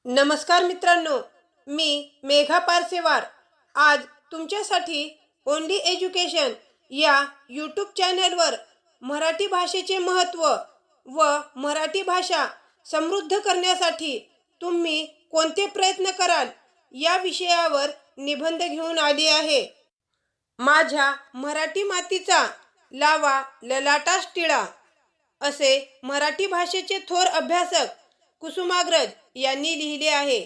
नमस्कार मित्रांनो, मी मेघा पारसेवार आज तुमच्यासाठी ओनली एज्युकेशन या यूट्यूब चॅनलवर मराठी भाषेचे महत्त्व व मराठी भाषा समृद्ध करण्यासाठी तुम्ही कोणते प्रयत्न कराल या विषयावर निबंध घेऊन आली आहे। माझ्या मराठी मातीचा लावा ललाटास टिळा असे मराठी भाषेचे थोर अभ्यासक कुसुमाग्रज यांनी लिहिले आहे।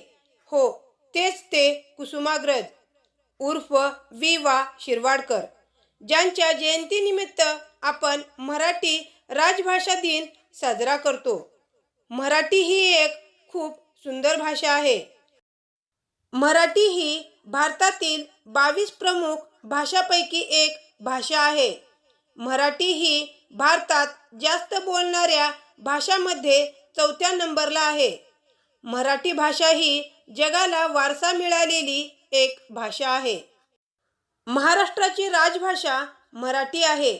हो, तेच ते कुसुमाग्रज उर्फ वि.वा. शिरवाडकर, ज्यांच्या जयंतीनिमित्त आपण मराठी राजभाषा दिन साजरा करतो। मराठी ही एक खूप सुंदर भाषा आहे। मराठी ही भारतातील 22 प्रमुख भाषांपैकी एक भाषा आहे। मराठी ही भारतात जास्त बोलणाऱ्या भाषांमध्ये 4थ्या नंबरला आहे। मराठी भाषा ही जगाला वारसा मिळालेली एक भाषा आहे। महाराष्ट्राची राजभाषा मराठी आहे,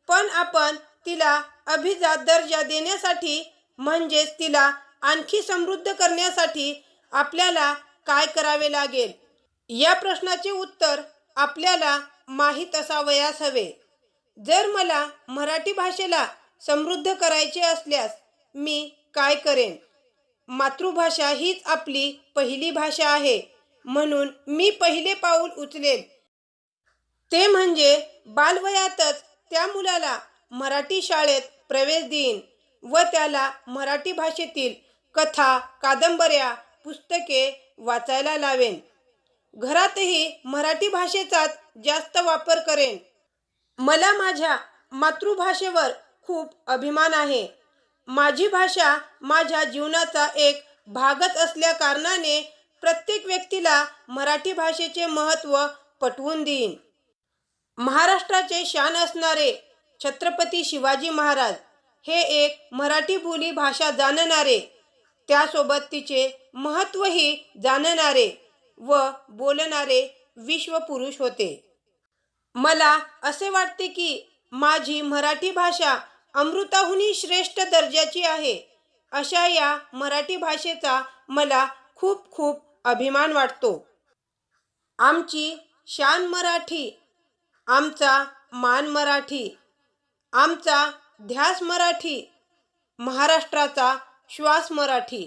पण आपण तिला अभिजात दर्जा देण्यासाठी म्हणजेच तिला आणखी समृद्ध करण्यासाठी आपल्याला काय करावे लागेल या प्रश्नाचे उत्तर आपल्याला माहीत असावयास हवे। जर मला मराठी भाषेला समृद्ध करायचे असल्यास मी काय करेन? मातृभाषा हीच आपली पहिली भाषा आहे, म्हणून मी पहिले पाऊल उचलेल ते म्हणजे बालवयातच त्या मुलाला मराठी शाळेत प्रवेश देईन व त्याला मराठी भाषेतील कथा, कादंबऱ्या, पुस्तके वाचायला लावेन। घरातही मराठी भाषेचाच जास्त वापर करेन। मला माझ्या मातृभाषेवर खूप अभिमान आहे। माझी भाषा माझ्या जीवनाचा एक भागच असल्या कारणाने प्रत्येक व्यक्तीला मराठी भाषेचे महत्त्व पटवून देईन। महाराष्ट्राचे शान असणारे छत्रपती शिवाजी महाराज हे एक मराठी बोली भाषा जाणणारे, त्यासोबत तिचे महत्त्वही जाणणारे व बोलणारे विश्वपुरुष होते। मला असे वाटते की माझी मराठी भाषा अमृताहूनही श्रेष्ठ दर्जाची आहे। अशा या मराठी भाषेचा मला खूप खूप अभिमान वाटतो। आमची शान मराठी, आमचा मान मराठी, आमचा ध्यास मराठी, महाराष्ट्राचा श्वास मराठी।